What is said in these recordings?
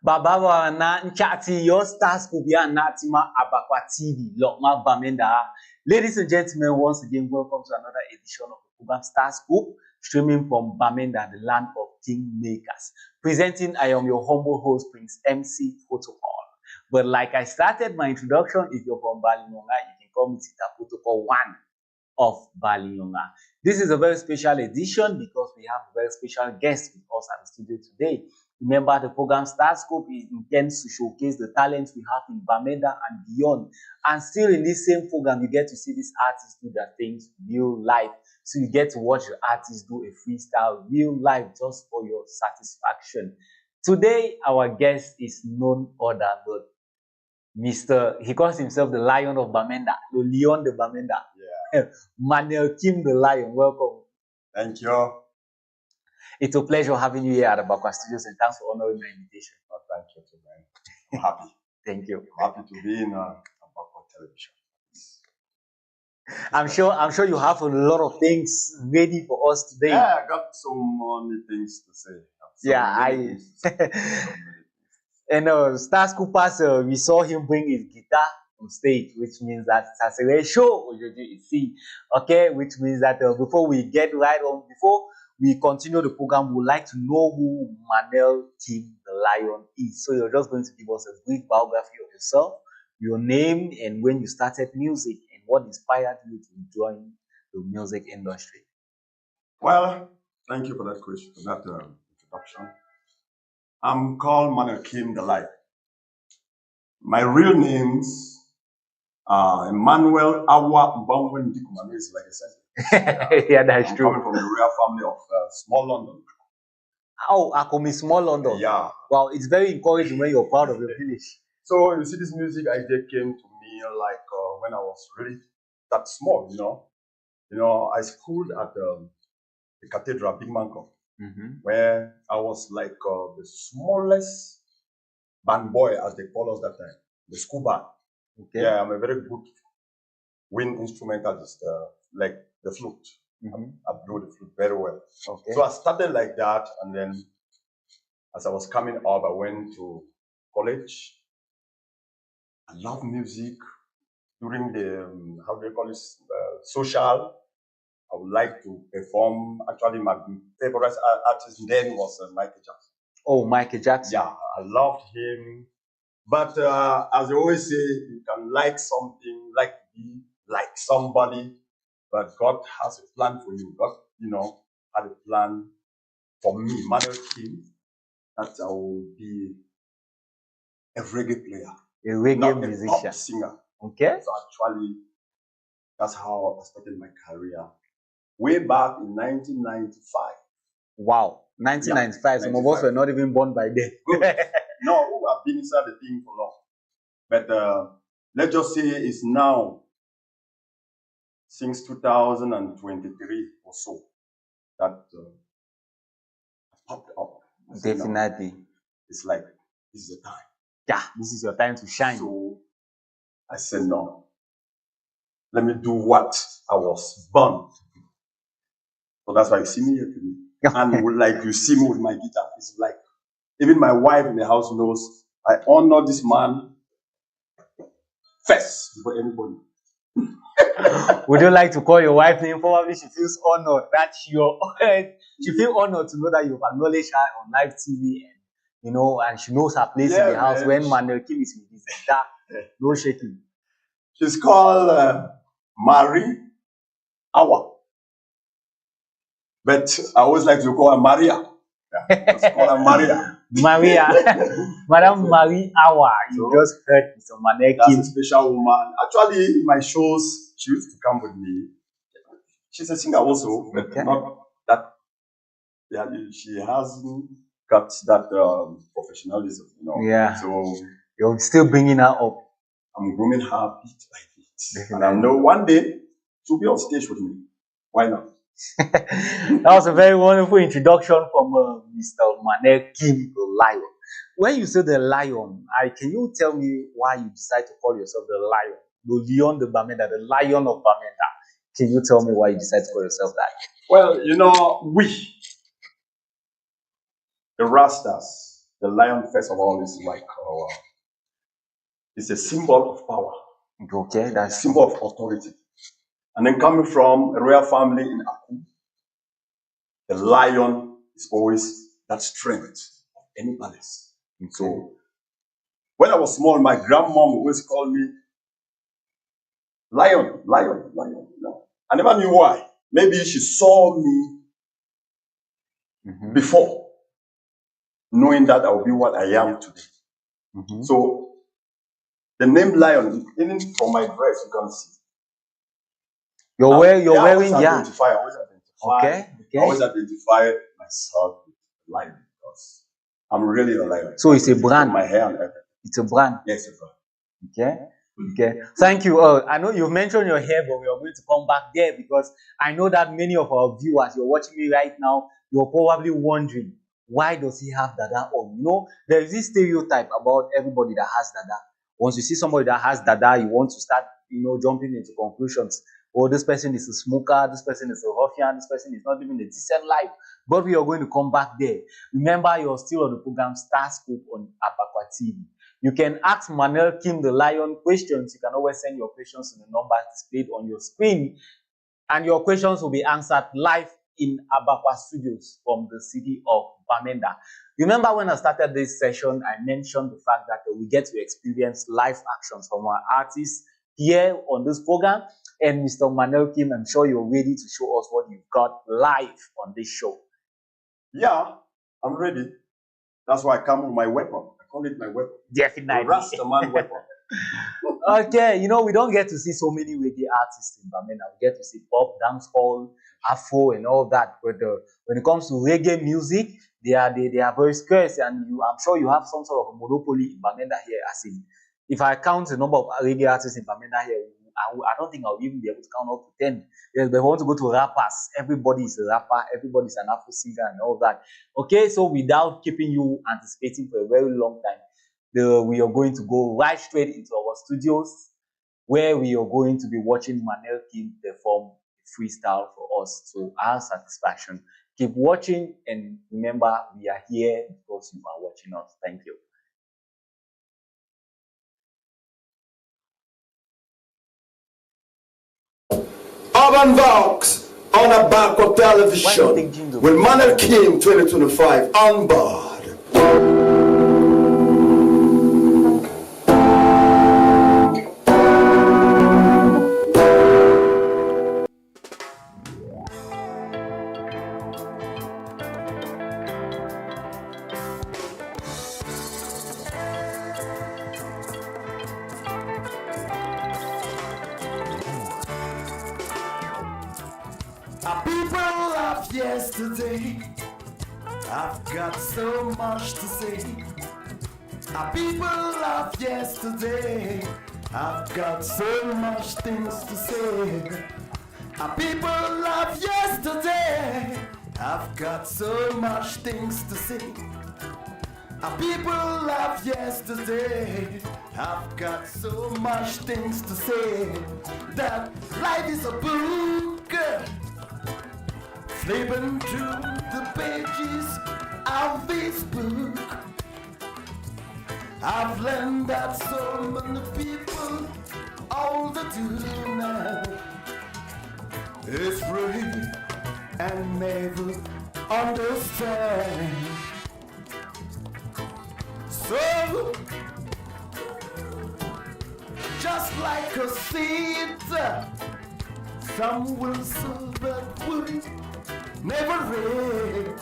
Babawa na nchati your stars could be anatima abakwa TV Lokma Bamenda. Ladies and gentlemen, once again, welcome to another edition of the program Star Scoop, streaming from Bamenda, the land of kingmakers. Presenting, I am your humble host, Prince MC Protocol. But like I started my introduction, if you're from Balinonga, you can call me Tita Protocol 1 of Balinonga. This is a very special edition because we have a very special guest with us at the studio today. Remember, the program Star Scope is intends to showcase the talents we have in Bamenda and beyond. And still in this same program, you get to see these artists do their things real life. So you get to watch the artists do a freestyle real life just for your satisfaction. Today, our guest is none other but he calls himself the Lion of Bamenda, the Leon de Bamenda. Yeah. Manel Kim the Lion, welcome. Thank you. It's a pleasure having you here at the Bakwa Studios, and thanks for honoring my invitation. Oh, thank you, man. I'm happy. Thank you. I'm happy to be in Bakwa television. I'm sure you have a lot of things ready for us today. Yeah, I got so many things to say. And Star Scoopers, we saw him bring his guitar on stage, which means that it's a very show. Okay, which means that before we get right on, before we continue the program, we'd like to know who Manel Kim the Lion is. So you're just going to give us a brief biography of yourself, your name, and when you started music, and what inspired you to join the music industry. Well, thank you for that question, for that introduction. I'm called Manel Kim the Lion. My real names are Emmanuel Awa Mbangwen Dikumanu, is like I said. Yeah, that's true. I'm coming from the royal family of small London. Oh, Akomi, small London. Yeah. Wow, it's very encouraging when you're proud of your village. So you see, this music idea came to me like when I was really that small, you know. I schooled at the cathedral, Big Manco, where I was like the smallest band boy, as they call us that time, the school band. Okay. Yeah, I'm a very good wind instrumentalist, like the flute. I blew the flute very well. Okay. So I started like that, and then as I was coming up, I went to college. I love music. During the, how do you call it, social, I would like to perform. Actually, my favorite artist then was Michael Jackson. Oh, Michael Jackson. Yeah, I loved him. But as I always say, you can like something, like be like somebody, but God has a plan for you. God, had a plan for me, Manel Kim, that I will be a reggae player. A reggae not musician. A pop singer. Okay. So actually, that's how I started my career. Way back in 1995. Wow, 1995. Yeah, some of us were not even born by then. Good. No, I've been inside the thing for long. But let's just say it's now, since 2023 or so, that popped up. Definitely. It's like, this is the time. Yeah, this is your time to shine. So I said, no. Let me do what I was born to do. So that's why you see me here today. And like you see me with my guitar, it's like, even my wife in the house knows I honor this man first before anybody. Would you like to call your wife name? Probably she feels honored that she feels honored to know that you've acknowledged her on live TV, and and she knows her place in the house when Manel Kim is with his guitar. No shaking. She's called Marie Awa. But I always like to call her Maria. Yeah, let's call her Maria. Maria. Madam Marie Awa. You just heard Mr. Manel Kim. That's a special woman. Actually, in my shows, she used to come with me. She's a singer also, but not that. Yeah, she hasn't got that professionalism, Yeah. So you're still bringing her up. I'm grooming her bit by bit. And I know one day she'll be on stage with me. Why not? That was a very wonderful introduction from Mr. Manel Kim the Lion. When you say the Lion, can you tell me why you decide to call yourself the Lion? The Leon de Bamenda, the Lion of Bamenda. Can you tell me why you decide to call yourself that? Well, we, the Rastas, the lion, first of all, is like it's a symbol of power. Okay, that's a symbol of authority. And then coming from a royal family in Aku, the lion is always that strength of any palace. Okay. So when I was small, my grandmom always called me lion, lion, lion, lion. I never knew why. Maybe she saw me before, knowing that I will be what I am today. So the name lion, even from my dress, you can see. You're wearing, I always identify. Okay. I always identify myself with lion because I'm really a lion. So it's a brand. My hair and everything. It's a brand. Yes, it's a brand. Okay. Okay. Thank you. I know you've mentioned your hair, but we are going to come back there because I know that many of our viewers, you're watching me right now, you're probably wondering, why does he have dada on? You know, there is this stereotype about everybody that has dada. Once you see somebody that has dada, you want to start, jumping into conclusions. Oh, this person is a smoker, this person is a ruffian, this person is not living a decent life. But we are going to come back there. Remember, you're still on the program Star Scoop on Abakwa TV. You can ask Manel Kim the Lion questions. You can always send your questions to the numbers displayed on your screen. And your questions will be answered live in Abakwa Studios from the city of Bamenda. Remember when I started this session, I mentioned the fact that we get to experience live actions from our artists here on this program. And Mr. Manel Kim, I'm sure you're ready to show us what you've got live on this show. Yeah, I'm ready. That's why I come with my weapon. I call it my weapon. Definitely. The Rastaman weapon. Okay, we don't get to see so many reggae artists in Bamenda. We get to see pop, dancehall, Afro, and all that. But when it comes to reggae music, they are very scarce, and I'm sure you have some sort of a monopoly in Bamenda here. As in, if I count the number of reggae artists in Bamenda here, I don't think I'll even be able to count up to 10. Yes, but if I want to go to rappers, everybody is a rapper, everybody's an Afro singer and all that. Okay, so without keeping you anticipating for a very long time, we are going to go right straight into our studios where we are going to be watching Manel Kim perform a freestyle for us to our satisfaction. Keep watching and remember, we are here because you are watching us. Thank you. Urban Vox on Abakwa Television with Manel Kim 2025 on board. People of yesterday, I've got so much to say. People of yesterday, I've got so much things to say. People of yesterday, I've got so much things to say. People of yesterday, I've got so much things to say. That life is a book. Flipping through the pages of this book, I've learned that so many people all they do now is read and never understand. So, just like a seed, some will sow but will never read.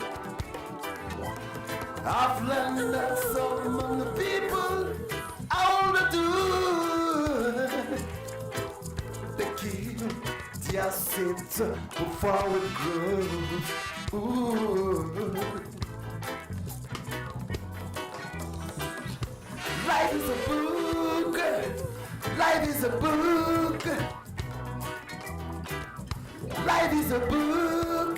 I've learned that so many people all they do, they kill their seeds before it grows. Ooh. Life is a book. Life is a book. Life is a book.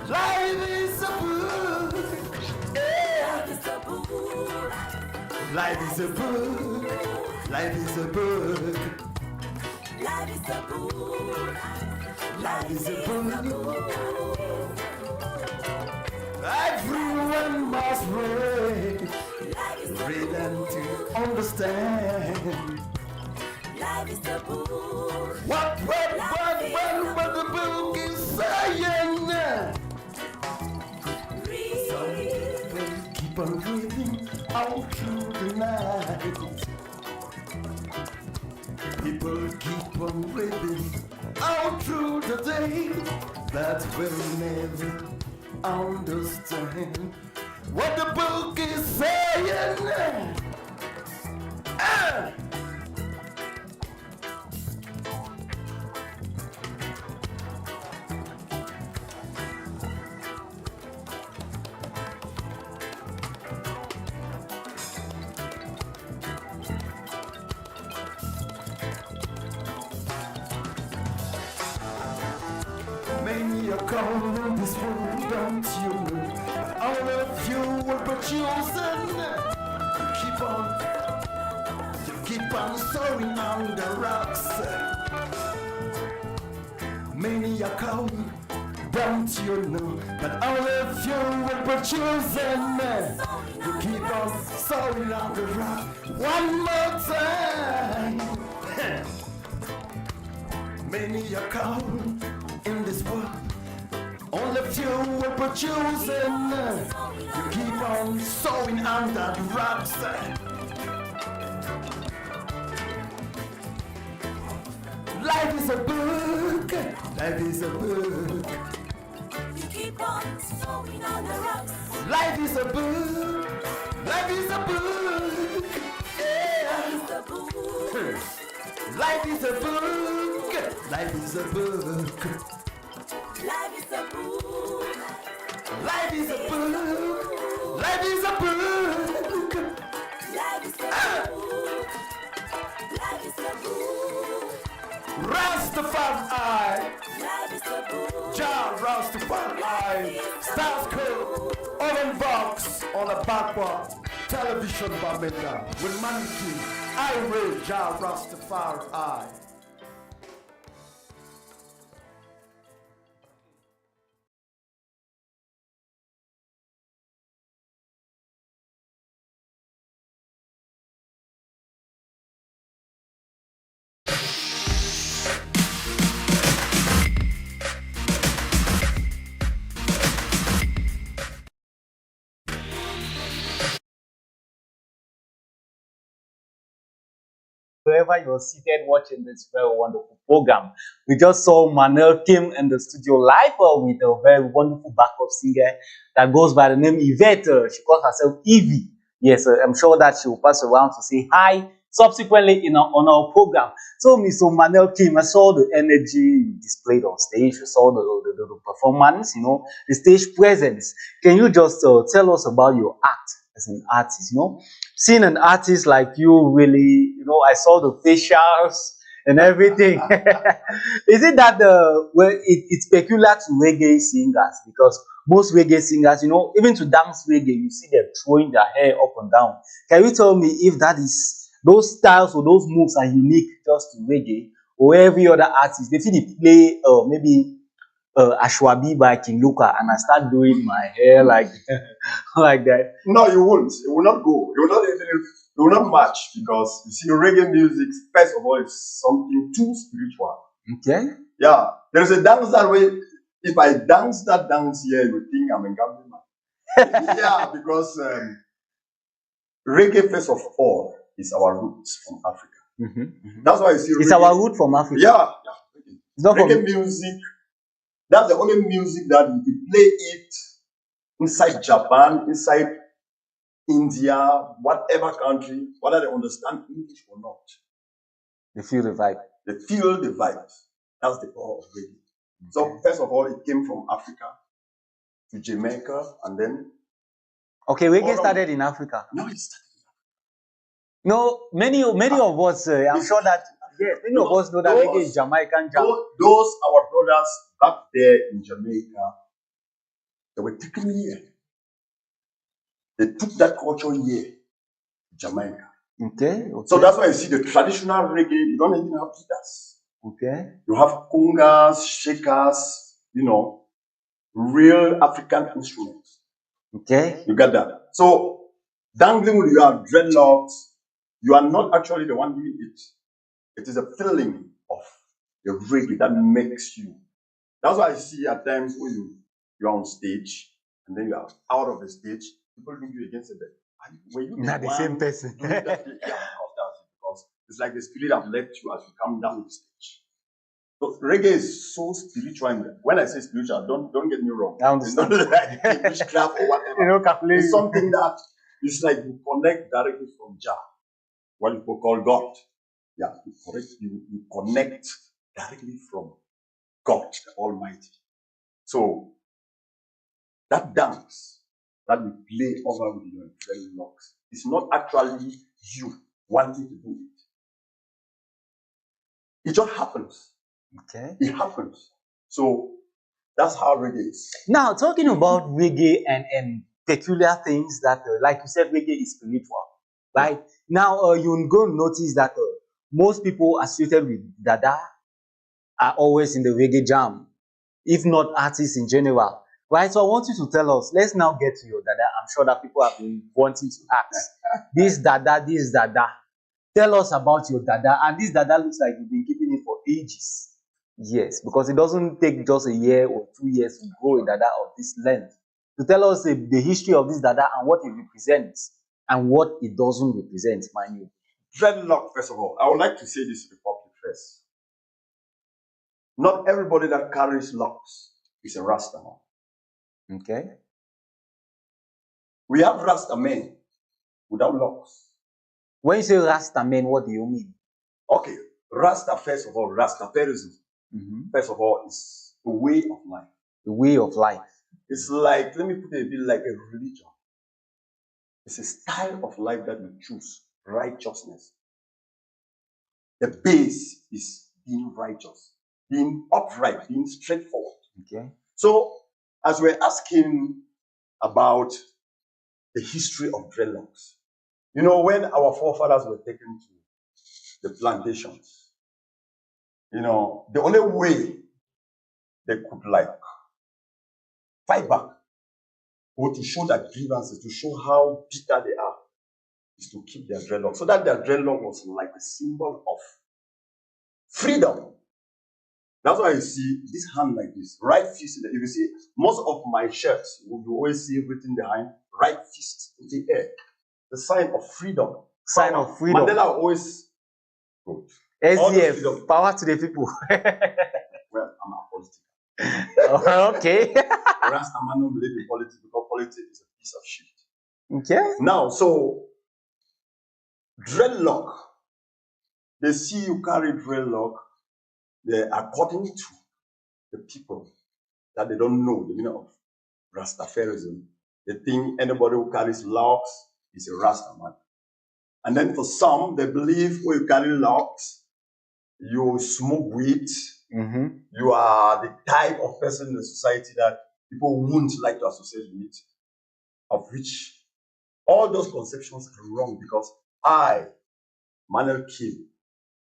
Life is a book. Yeah. Life is a book. Life is a book. Life is a book. Life is a book. Life is a book. Everyone must read and to understand. Life is the book. What the book is saying? Read. Keep on reading all through the night. People keep on reading all through the day. That will never understand what the book is saying. Ah! Many are called in this world, don't you know? All of you were chosen. You keep on sowing on the rocks. Many are called, don't you know? But all of you were chosen. You keep on sowing on the rock. One more time. Many are called in this world. All of you were chosen. You keep on sowing on that rocks. Life is a book. Life is a book. You keep on sowing on the rocks. Life is a book. Life is a book. Yeah. Life is the book. Life is a book. Life is a book. Life is the book. Life is a book. Life is a book. Life is the book. Life is the book. Rastafari. Life is the book. Jah Rastafari. Stars Code. Oven box on a backward. Television Bamenda. With Manel. I will Jah Rastafari. Wherever you're seated watching this very wonderful program, we just saw Manel came in the studio live with a very wonderful backup singer that goes by the name Yvette. She calls herself Evie. Yes, I'm sure that she will pass around to say hi subsequently on our program. So, Mr. Manel came. I saw the energy you displayed on stage. I saw the performance, the stage presence. Can you just tell us about your act as an artist? Seeing an artist like you really, I saw the facials and everything. Is it that it's peculiar to reggae singers? Because most reggae singers, even to dance reggae, you see them throwing their hair up and down. Can you tell me if that is those styles or those moves are unique just to reggae, or every other artist? They feel they play maybe Ashwabi by King Luka, and I start doing my hair like like that. No, you won't. It will not go. It will not match, because you see, reggae music, first of all, is something too spiritual. Okay. Yeah, there's a dance that way. If I dance that dance here, you think I'm a gambling man. Yeah, because reggae, first of all, is our roots from Africa. That's why you see it's our root from Africa. Yeah. It's not reggae music. That's the only music that you can play it inside Japan, inside India, whatever country, whether they understand English or not. They feel the vibe. They feel the vibe. That's the power of reggae. Okay. So first of all, it came from Africa to Jamaica, and then. Okay, reggae started in Africa. No, it started. No, many of us. I'm sure that many of us know that reggae is Jamaican. Those our brothers back there in Jamaica, they were taken here. They took that culture here, Jamaica. Okay. So that's why you see the traditional reggae. You don't even have guitars. Okay. You have congas, shakers, real African instruments. Okay. You get that? So dangling with your dreadlocks, you are not actually the one doing it. It is a feeling of the reggae that makes you. That's why I see at times when you're on stage and then you are out of the stage, people look you against it. Were you Not the same person. doing that? Yeah, of course, that's it, because it's like the spirit have left you as you come down the stage. So reggae is so spiritual. And when I say spiritual, don't get me wrong. I understand. It's not like witchcraft or whatever. You know, calculate. It's something that it's like you connect directly from Jah, what people call God. Yeah, you connect directly from God, the Almighty. So that dance that we play over with your dreadlocks is not actually you wanting to do it. It just happens. Okay. It happens. So that's how reggae is. Now, talking about reggae and peculiar things that, like you said, reggae is spiritual, right? Now, you're going to notice that most people associated with Dada are always in the reggae jam, if not artists in general, right? So I want you to tell us, let's now get to your Dada. I'm sure that people have been wanting to ask, this Dada. Tell us about your Dada. And this Dada looks like you've been keeping it for ages. Yes, because it doesn't take just a year or 2 years to grow a Dada of this length. To tell us the history of this Dada and what it represents and what it doesn't represent, mind you. Dreadlock, first of all, I would like to say this to the public first. Not everybody that carries locks is a Rasta man. Okay. We have Rasta men without locks. When you say Rasta men, what do you mean? Okay, Rasta, first of all, Rastafarism, first of all, is a way of life. The way of life. It's like, let me put it a bit like a religion. It's a style of life that you choose, righteousness. The base is being righteous, being upright, being straightforward. Okay. So, as we're asking about the history of dreadlocks, you know, when our forefathers were taken to the plantations, you know, the only way they could like fight back or to show their grievances, to show how bitter they are, is to keep their dreadlock. So that their dreadlock was like a symbol of freedom. That's why you see this hand like this, right fist. If you see most of my shirts, you will always see written behind right fist in the air, the sign of freedom. Sign of freedom. Mandela always quote. SDF, power to the people. Well, I'm a politician. Okay. Rasta man don't believe in politics because politics is a piece of shit. Okay. Now, so dreadlock, they see you carry dreadlock, according to the people that they don't know the meaning of Rastafarism, they think anybody who carries locks is a Rasta man. And then for some, they believe when you carry locks, you smoke weed, you are the type of person in the society that people wouldn't like to associate with, of which all those conceptions are wrong, because I, Manel Kim,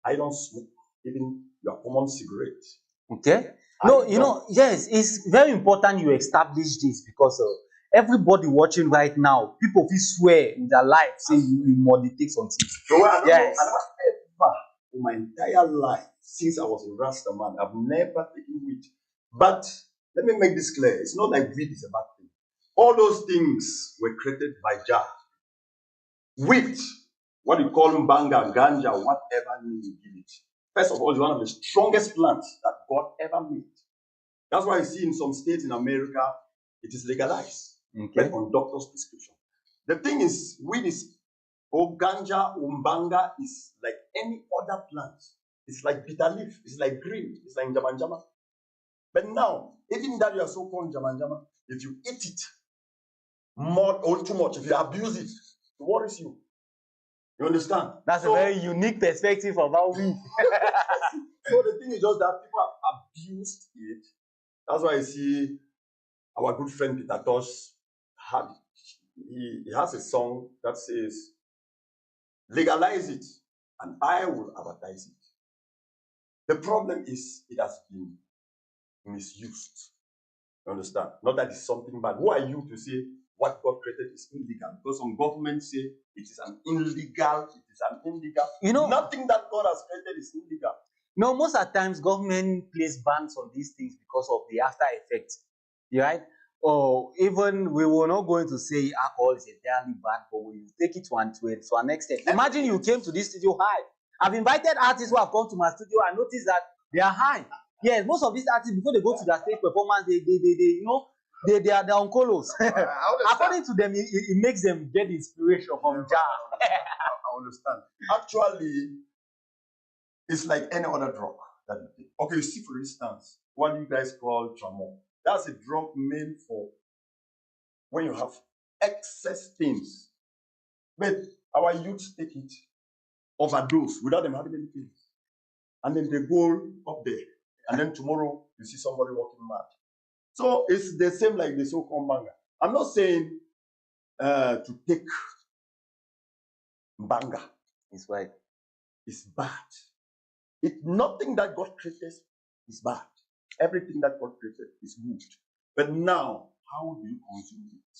I don't smoke even your common cigarette. Okay. No, you know, yes, it's very important you establish this, because everybody watching right now, people will swear in their life, say you meditate something. So I never Yes. ever in my entire life, since I was a Rasta man, I've never taken weed. But let me make this clear. It's not like weed is a bad thing. All those things were created by Jah. Weed, what you call mbanga, ganja, whatever name you give it. First of all, it's one of the strongest plants that God ever made. That's why you see in some states in America, it is legalized, but on doctor's prescription. The thing is, weed is, ganja, umbanga is like any other plant. It's like bitter leaf. It's like green. It's like jamanjama. But now, even that you are so-called jamanjama, if you eat it more or too much, if you abuse it, it worries you. You understand? That's a very unique perspective about weed. So the thing is just that people have abused it. That's why I see our good friend Peter Tosh he has a song that says, legalize it and I will advertise it. The problem is it has been misused. You understand? Not that it's something bad. Who are you to say what God created is illegal. Because some governments say it is an illegal, You know, nothing that God has created is illegal. no, most of the times government place bans on these things because of the after effects, right? Or even we were not going to say alcohol is entirely bad, but we take it to an extent. Imagine you came to this studio high. I've invited artists who have come to my studio and noticed that they are high. Yes, most of these artists before they go to their stage performance, they you know, they are on colos. According to them, it makes them get inspiration from jazz. I understand. Actually, it's like any other drug that you take. Okay, you see, for instance, what you guys call tramadol. That's a drug meant for when you have excess things. But our youths take it, overdose without them having any things. And then they go up there. And then tomorrow you see somebody walking mad. So it's the same like the so-called banga. I'm not saying to take banga. It's right. It's bad. Nothing that God created is bad. Everything that God created is good. But now, how do you consume it?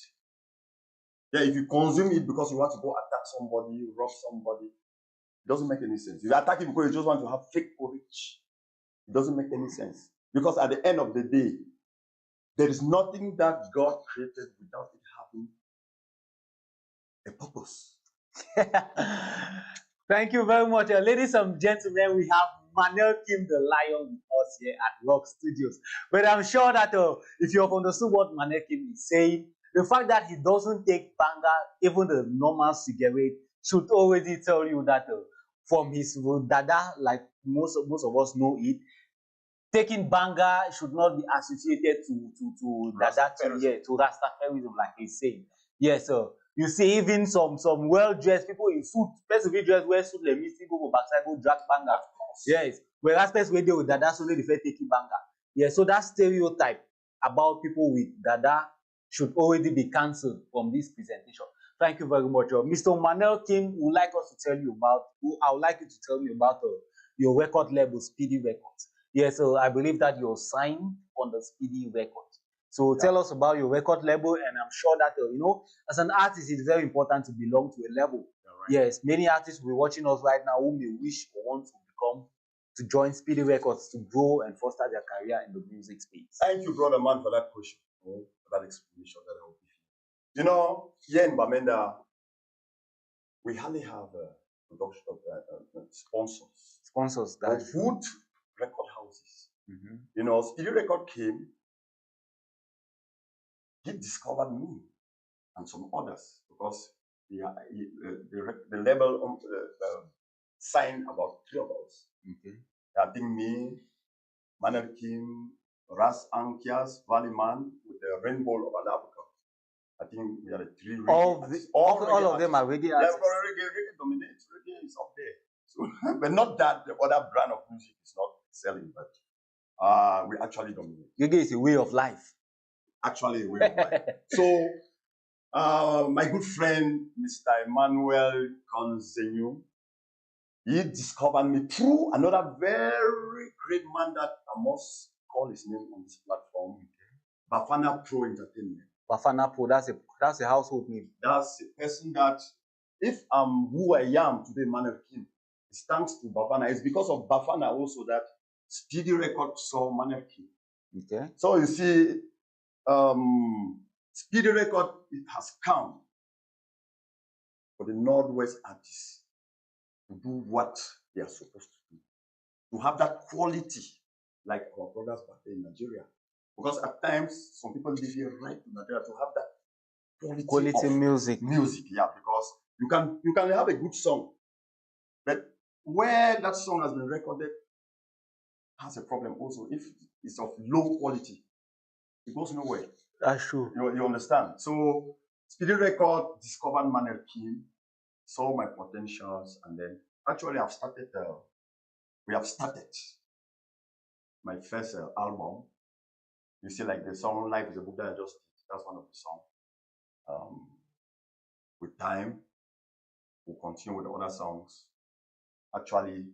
Yeah, if you consume it because you want to go attack somebody, rob somebody, it doesn't make any sense. If you attack it because you just want to have fake courage, it doesn't make any sense. Because at the end of the day, there is nothing that God created without it having a purpose. Thank you very much. Ladies and gentlemen, we have Manel Kim the Lion with us here at Rock Studios. But I'm sure that if you have understood what Manel Kim is saying, the fact that he doesn't take banga, even the normal cigarette, should already tell you that from his dada, like most of us know it, taking banga should not be associated to dada, to Rastafarism, like he's saying. Yes, sir. You see, even some well-dressed people in suit, specifically dressed wear suit, let me see go backside, go drag banga. Yes. Whereas person wey dey with dada, so they prefer taking banga. Yes, so that stereotype about people with dada should already be cancelled from this presentation. Thank you very much. Mr. Manel Kim would like us to tell you about, I would like you to tell me about your record label, Speedy Records. Yes, so I believe that you're signed on the Speedy Records. So tell us about your record label, and I'm sure that, you know, as an artist, it's very important to belong to a label. Right. Yes, many artists will be watching us right now who may wish or want to join Speedy Records to grow and foster their career in the music space. Thank you, brother man, for that question, for that explanation that I will give you. You know, here in Bamenda, we hardly have production of sponsors. Sponsors, Or that's good record houses. You know, Speedy Record came, he discovered me and some others because the label signed about 3 of us. Okay. I think me, Manel Kim, Ras Ankias, Valiman, with the Rainbow of Africa. I think we are the 3 reggae. All of them are reggae artists. Yeah, reggae dominates. Reggae is up there. So, but not that the other brand of music is not selling, but we actually dominate. Reggae is a way of life. Actually, a way of life. So, my good friend, Mr. Emmanuel Konzenyu, he discovered me through another very great man that I must call his name on this platform, Bafana Pro Entertainment. Bafana Pro, that's a household name. That's a person that, if I'm who I am today, Manel Kim, it's thanks to Bafana. It's because of Bafana also that Speedy Records saw Manel Kim. Okay. So you see, Speedy Record, it has come for the Northwest artists to do what they are supposed to do, to have that quality like our brothers back there in Nigeria. Because at times, some people live here right in Nigeria to have that quality of music. Yeah, because you can have a good song, but where that song has been recorded has a problem also. If it's of low quality, it goes nowhere. That's true. You understand? So Speedy Record discovered Manel Kim, saw my potentials, and then actually we have started my first album. You see, like the song Life is a Book that I just did. That's one of the songs. With time, we'll continue with the other songs. Actually,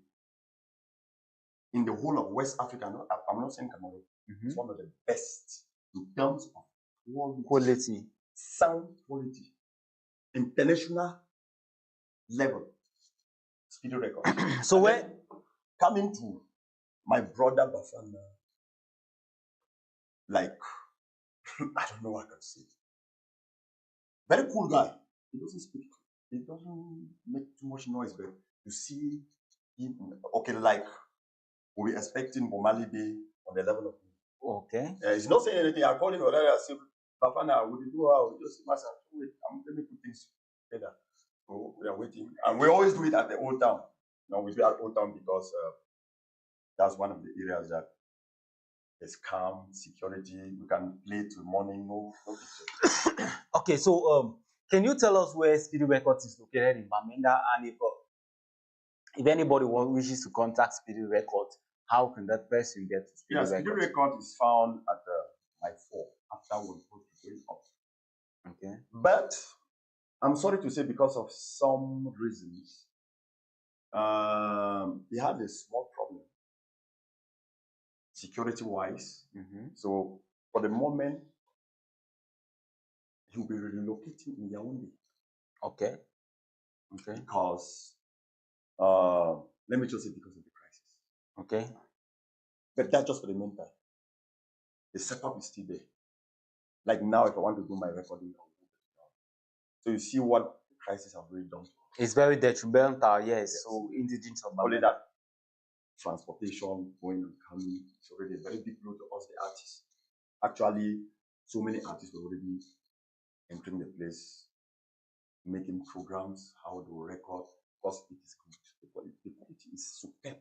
in the whole of West Africa, I'm not saying Cameroon, it's one of the best in terms of quality sound quality, international level, Speedy Records. So And where then coming to my brother Bafana, like, I don't know what I can say. Very cool guy. He doesn't speak. He doesn't make too much noise, but you see him, okay, like, we'll be expecting Bomali Day on the level of him. okay. He's not saying anything. I call him already. I say, Bafana, we do how? Just master. Wait, let me put things together. So we are waiting. And we always do it at the Old Town. Now we do it at Old Town because that's one of the areas that is calm, security. We can play till morning, no issue. Okay, so can you tell us where Speedy Records is located in Bamenda, and if anybody wishes to contact Speedy Records, how can that person get to Speedy Records? Speedy Records is found at my 4 after we put it up. Okay. But I'm sorry to say, because of some reasons, he had a small problem, security-wise. So for the moment, he'll be relocating in Yaoundé. Okay. Because, let me just say, because of the crisis. Okay. But that's just for the meantime. The setup is still there. Like now, if I want to do my recording, so you see what the crisis have really done to us. It's very detrimental, yes. So indigents of only that transportation, going and coming, it's already a very big blow to us, the artists. Actually, so many artists were already entering the place, making programs, how to record, because it is good. The quality is superb.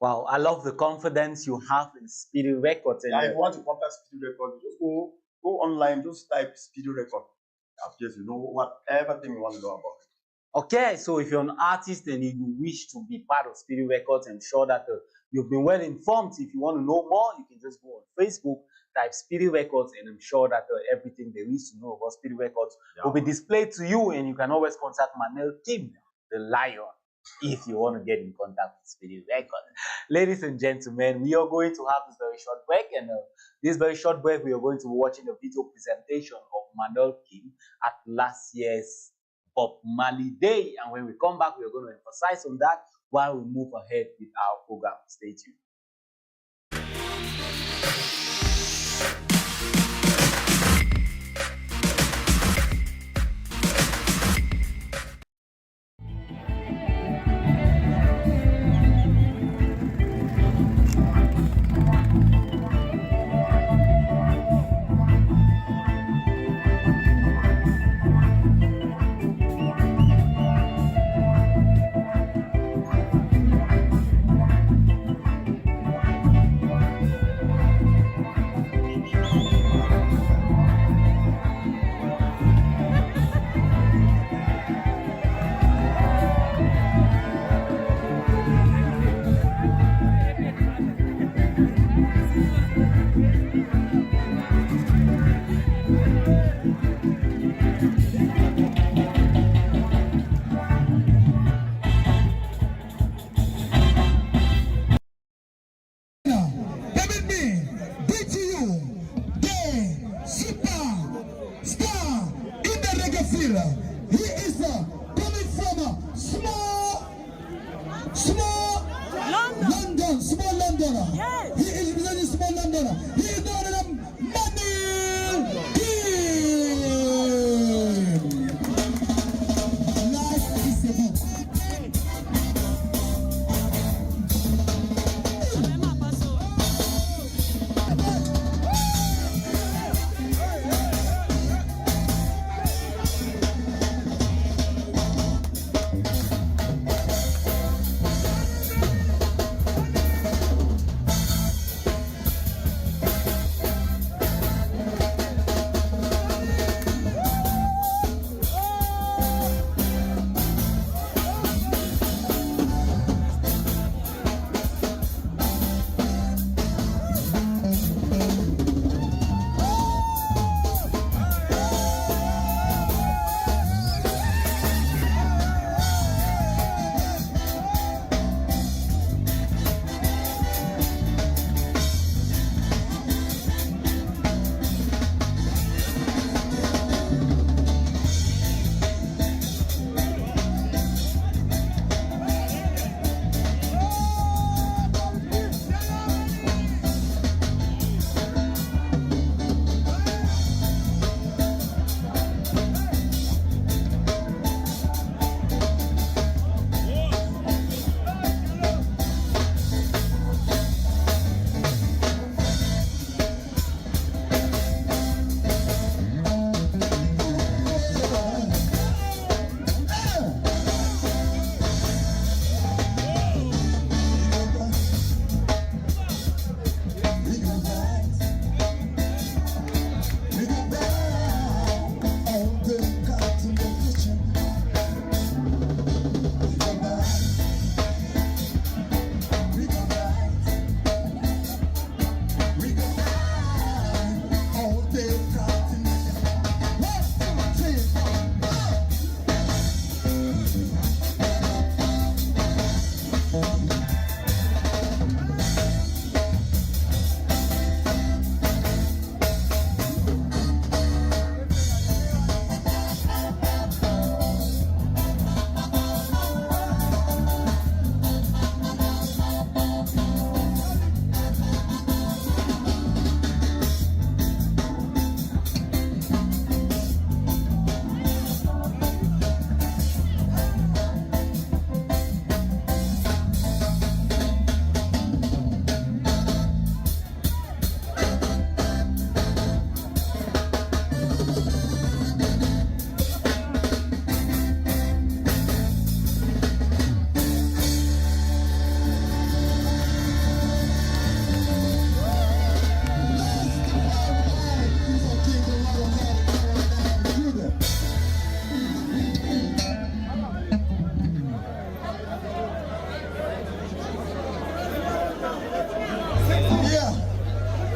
Wow, I love the confidence you have in Speedy Records. And if you want to contact Speedy Records, just go online, just type Speedy Records. Appears, you know whatever thing you want to know about it. Okay, so if you're an artist and you wish to be part of Speedy Records, I'm sure that you've been well informed. If you want to know more, you can just go on Facebook, type Speedy Records, and I'm sure that everything there is to know about Speedy Records will be displayed to you, and you can always contact Manel Kim, the Lion, if you want to get in contact with Speedy Records. Ladies and gentlemen, we are going to have this very short break, and this very short break, we are going to be watching a video presentation of Manel Kim at last year's Bob Marley Day. And when we come back, we are going to emphasize on that while we move ahead with our program. Stay tuned.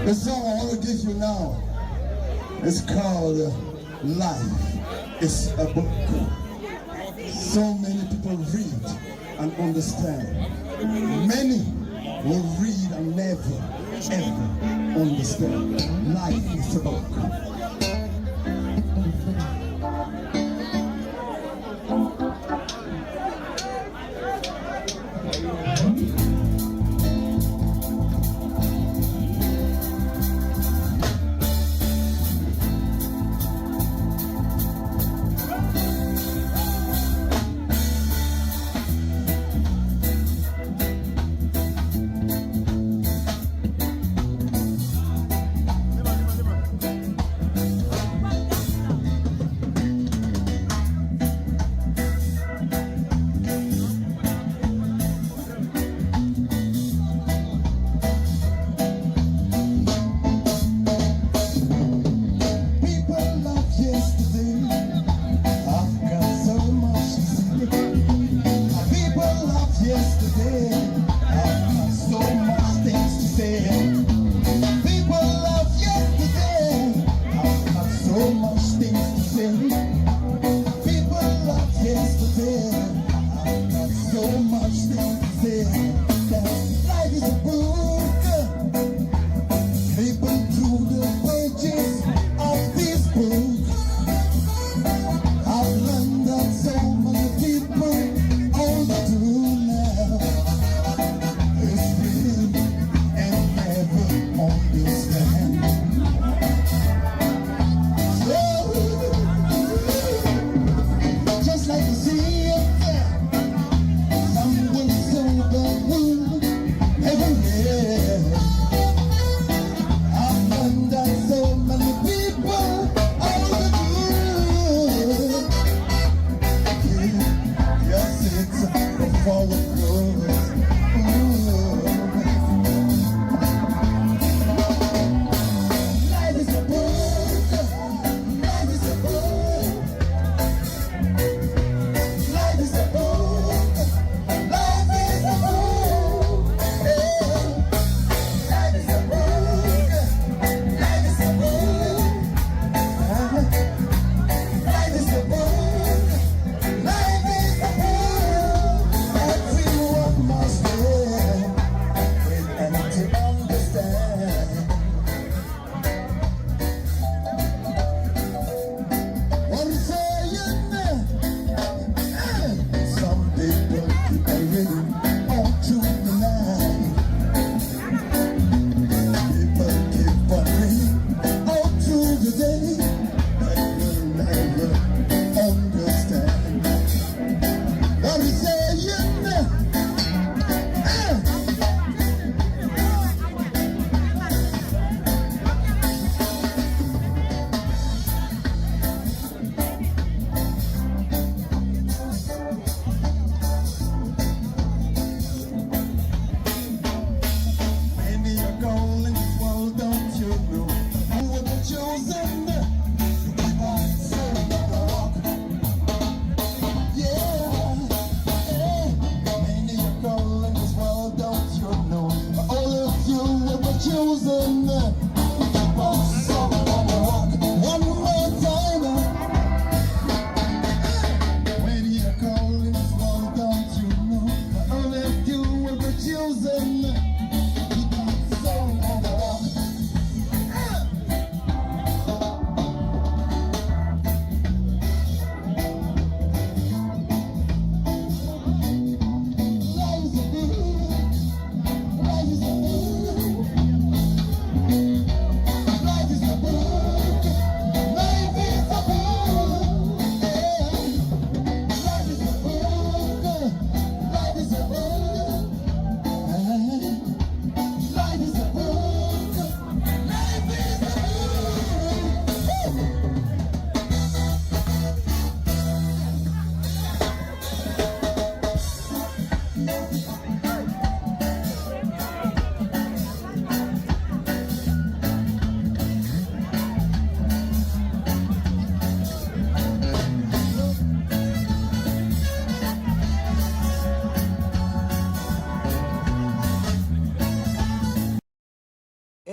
The song I want to give you now is called Life is a Book. So many people read and understand. Many will read and never, ever understand. Life is a book.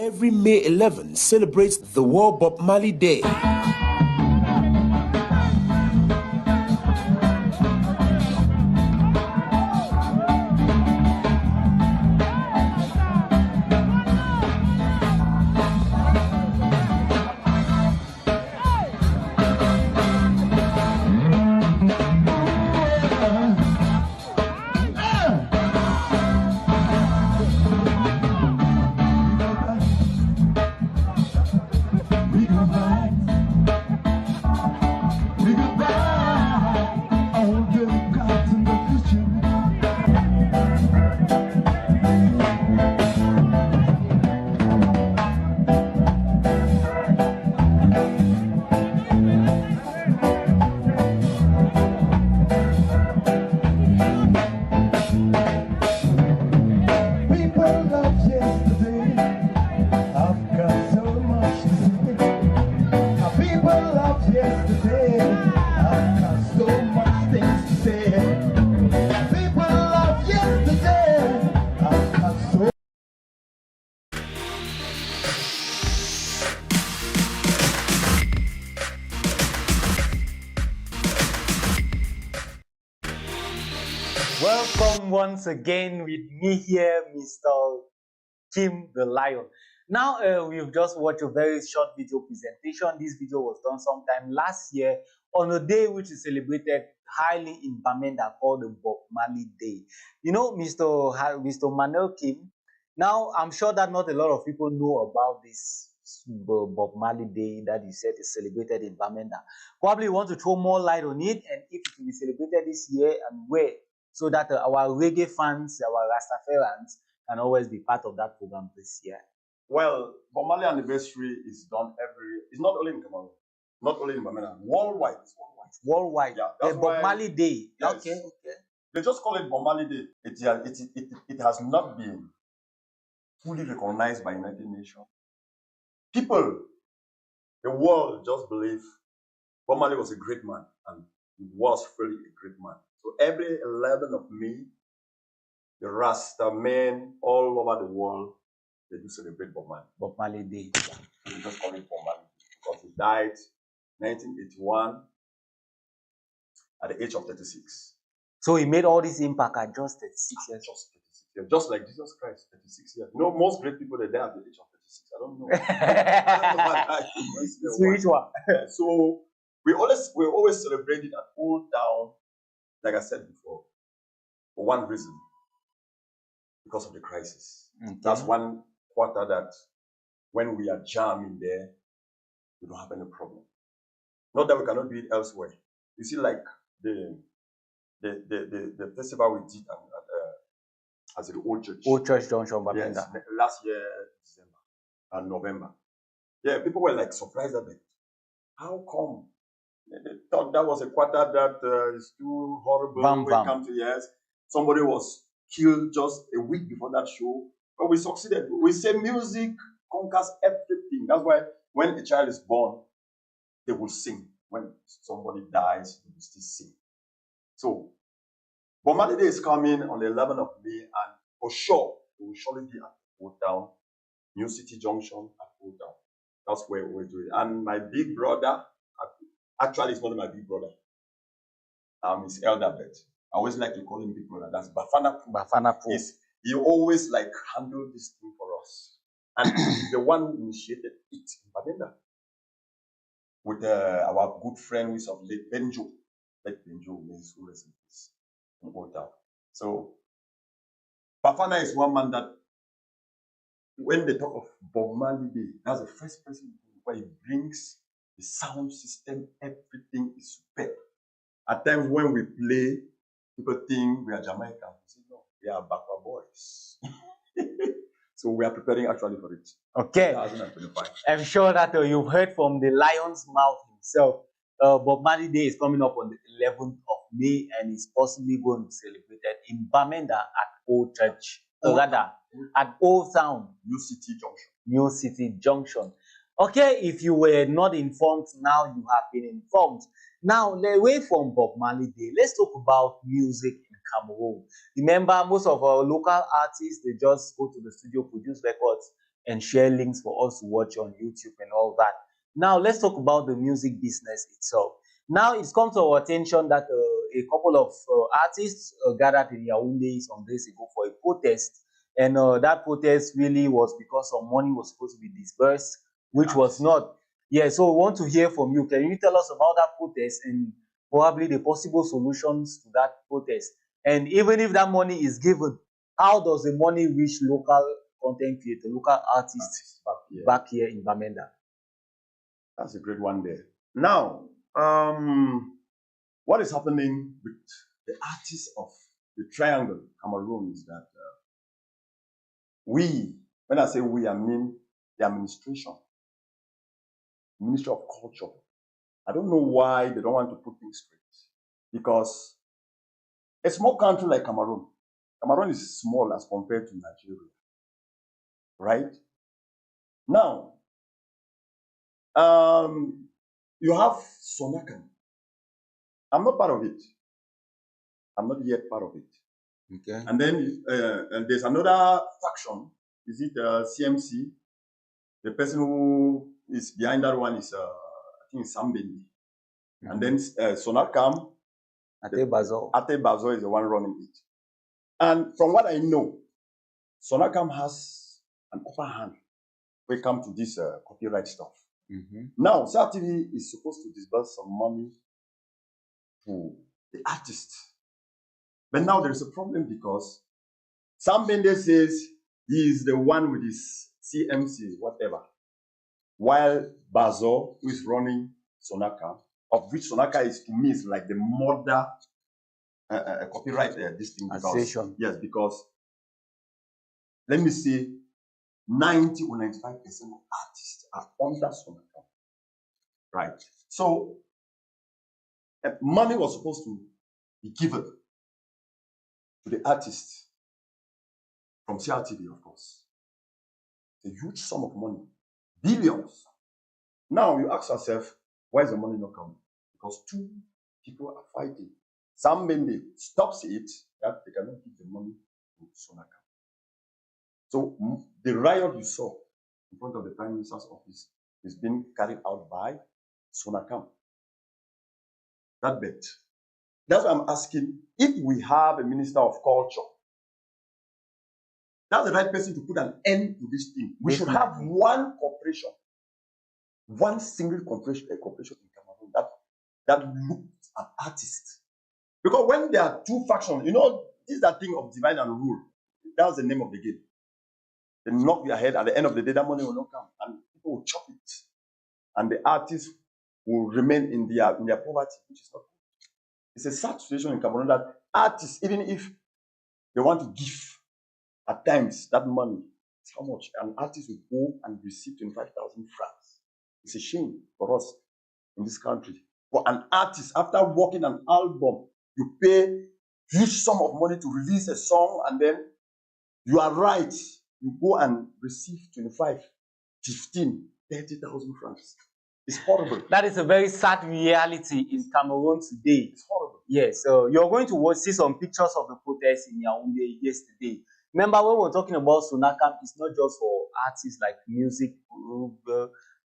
Every May 11 celebrates the World Bob Marley Day. Welcome once again with me here, Mr. Kim the Lion. Now, we've just watched a very short video presentation. This video was done sometime last year on a day which is celebrated highly in Bamenda called the Bob Marley Day. You know, Mr. Manel Kim, now I'm sure that not a lot of people know about this Bob Marley Day that you said is celebrated in Bamenda. Probably you want to throw more light on it and if it will be celebrated this year and where, so that our reggae fans, our Rastafarians, can always be part of that program this year. Well, Bob Marley anniversary is done it's not only in Cameroon, not only in Bamenda, worldwide. It's worldwide. Worldwide. Yeah, that's the Bob Marley Day. Yes. Okay, okay. They just call it Bob Marley Day. It has not been fully recognized by United Nations. People, the world just believe Bob Marley was a great man, and he was really a great man. So every 11th of May, the Rasta men all over the world, they do celebrate Bob Marley. Bob Marley Day. They just call it Bob Marley because he died 1981 at the age of 36. So he made all this impact at just 36 years. Just 36 years. Just like Jesus Christ, 36 years. You know, most great people, they die at the age of 36. I don't know. Which one? So we always celebrate it at Old Town, like I said before, for one reason. Because of the crisis. Okay. That's one quarter that when we are jamming there, we don't have any problem. Not that we cannot do it elsewhere. You see, like the festival we did at the Old Church. Old Church Junction, yes, last year, December and November. Yeah, people were like surprised at it. How come? They thought that was a quarter that is too horrible. Come to yes. Somebody was killed just a week before that show, but we succeeded. We say music conquers everything. That's why when a child is born, they will sing. When somebody dies, they will still sing. So, Bob Marley Day is coming on the 11th of May, and for sure, we will surely be at Old Town, New City Junction at Old Town. That's where we do it. And my big brother, actually, it's not my big brother. His elder bet. I always like to call him big brother. That's Bafana Poo. Yes, he always like handled this thing for us, and he's the one who initiated it in Bamenda with our good friend with of late Benjo. Let Benjo may his rest in peace in Old Town. So Bafana is one man that when they talk of Bob Marley Day, that's the first person where he brings the sound system. Everything is superb. At times when we play, people think we are Jamaican. We say, no, we are Bakwa boys. So we are preparing actually for it. Okay. 2025. I'm sure that you've heard from the lion's mouth himself. Bob Marley Day is coming up on the 11th of May and is possibly going to be celebrated in Bamenda at Old Church. Rather, at Old Town. New City Junction. New City Junction. Okay, if you were not informed, now you have been informed. Now, away from Bob Marley Day, let's talk about music in Cameroon. Remember, most of our local artists, they just go to the studio, produce records, and share links for us to watch on YouTube and all that. Now, let's talk about the music business itself. Now, it's come to our attention that a couple of artists gathered in Yaoundé some days ago for a protest. And that protest really was because some money was supposed to be disbursed, which was not. Yeah, so we want to hear from you. Can you tell us about that protest and probably the possible solutions to that protest? And even if that money is given, how does the money reach local content creator, local artists back here in Bamenda? That's a great one there. Now, what is happening with the artists of the Triangle, Cameroon, is that when I say we, I mean the administration, Ministry of Culture. I don't know why they don't want to put things straight. Because a small country like Cameroon is small as compared to Nigeria. Right? Now, you have Sonakam. I'm not part of it. I'm not yet part of it. Okay. And then and there's another faction. Is it CMC? The person who is behind that one is, I think, Sambendi. And then Sonakam, Ate Bazo is the one running it. And from what I know, Sonakam has an upper hand when it comes to this copyright stuff. Now, CRTV is supposed to disburse some money to the artist. But now there is a problem because Sam Bende says he is the one with his CMC, whatever. While Bazo, who is running Sonaka, of which Sonaka is, to me, is like the mother copyright this thing. Association. Yes, because let me say 90 or 95% of artists are under Sonaka. Right. So money was supposed to be given to the artist from CRTV, of course. It's a huge sum of money, billions. Now you ask yourself, why is the money not coming? Because two people are fighting. Sam Mende stops it, that they cannot give the money to Sonaka. So the riot you saw in front of the Prime Minister's office is being carried out by Sonakam. That bet. That's why I'm asking, if we have a Minister of Culture, that's the right person to put an end to this thing. We should have one corporation, one single corporation in Cameroon that looks at artists. Because when there are two factions, this is that thing of divide and rule. That's the name of the game. They knock their head, at the end of the day, that money will not come. And people will chop it. And the artists will remain in their poverty, which is not good. It's a sad situation in Cameroon that artists, even if they want to give, at times, that money, it's how much? An artist will go and receive 25,000 francs. It's a shame for us in this country. For an artist, after working an album, you pay huge sum of money to release a song, and then you are right. You go and receive 25, 15, 30,000 francs. It's horrible. That is a very sad reality in Cameroon today. It's horrible. Yes, so you're going to see some pictures of the protest in Yaoundé yesterday. Remember, when we're talking about Sonakam, it's not just for artists like music,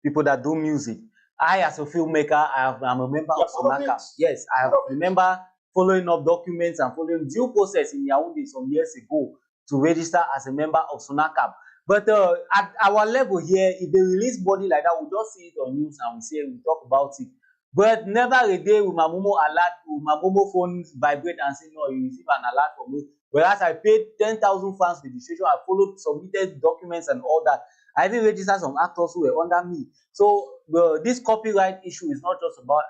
people that do music. I, as a filmmaker, I'm a member of Sonakam. Yes, I remember following up documents and following due process in Yaoundé some years ago to register as a member of Sonakam. But at our level here, if they release body like that, we'll just see it on news and we talk about it. But never a day will my Momo alert, will my Momo phone vibrate and say, no, you receive an alert from me. Whereas I paid 10,000 francs registration, I followed, submitted documents and all that. I even registered some actors who were under me. So this copyright issue is not just about